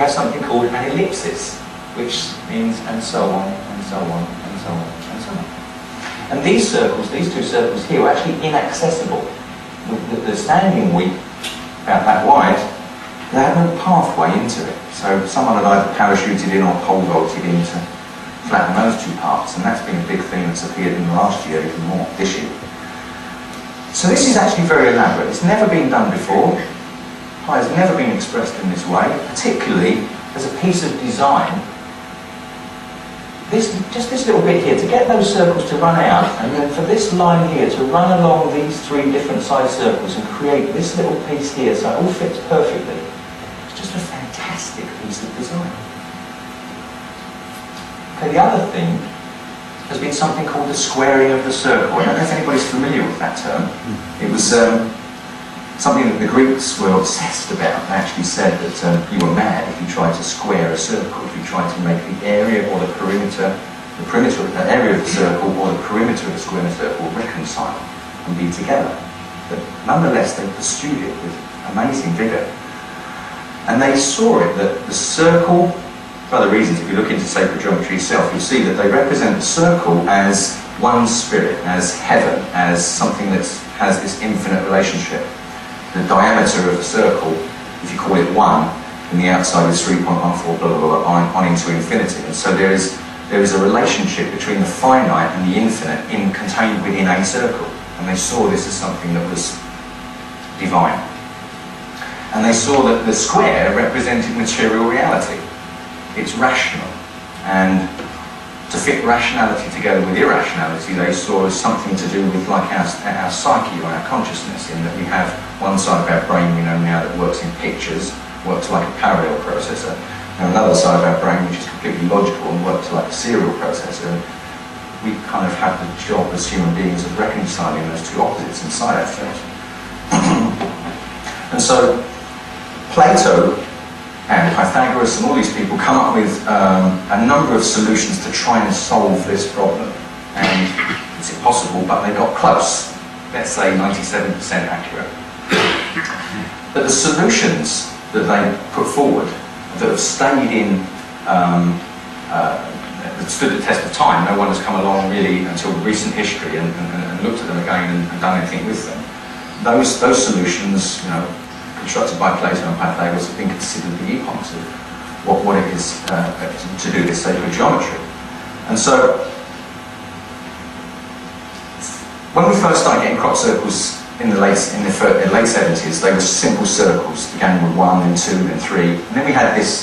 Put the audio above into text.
have something called an ellipsis, which means and so on, and so on, and so on, and so on. And these circles, these two circles here, are actually inaccessible. The standing weak, about that wide, they have no pathway into it. So someone had either parachuted in or pole vaulted in to flatten those two parts, and that's been a big thing that's appeared in the last year, even more this year. So this is actually very elaborate. It's never been done before. Pi has never been expressed in this way, particularly as a piece of design. Just this little bit here, to get those circles to run out, and then for this line here to run along these three different side circles and create this little piece here so it all fits perfectly. It's just a fantastic piece of design. Okay, the other thing has been something called the squaring of the circle. I don't know if anybody's familiar with that term. It was something that the Greeks were obsessed about. They actually said that you were mad if you tried to square a circle, if you tried to make the area or the perimeter of the area of the circle or the perimeter of the square circle reconcile and be together. But nonetheless, they pursued it with amazing vigour. And they saw it that the circle, for other reasons, if you look into sacred geometry itself, you'll see that they represent the circle as one spirit, as heaven, as something that has this infinite relationship. The diameter of the circle, if you call it 1, and the outside is 3.14, blah, blah, blah, on into infinity. And so there is a relationship between the finite and the infinite contained within a circle. And they saw this as something that was divine. And they saw that the square represented material reality. It's rational. And to fit rationality together with irrationality, they saw as something to do with like our psyche or our consciousness, in that we have one side of our brain we know now that works in pictures, works like a parallel processor, and another side of our brain which is completely logical and works like a serial processor. And we kind of have the job as human beings of reconciling those two opposites inside ourselves. And so Plato and Pythagoras and all these people come up with a number of solutions to try and solve this problem. And it's impossible, but they got close. Let's say 97% accurate. But the solutions that they put forward, that have stayed in, that stood the test of time, no one has come along really until recent history and looked at them again and done anything with them. Those solutions, constructed by Plato and Pythagoras, have been considered the epochs of what it is to do this sacred geometry. And so, when we first started getting crop circles in the late 70s, they were simple circles, began with 1, then 2, then 3, and then we had this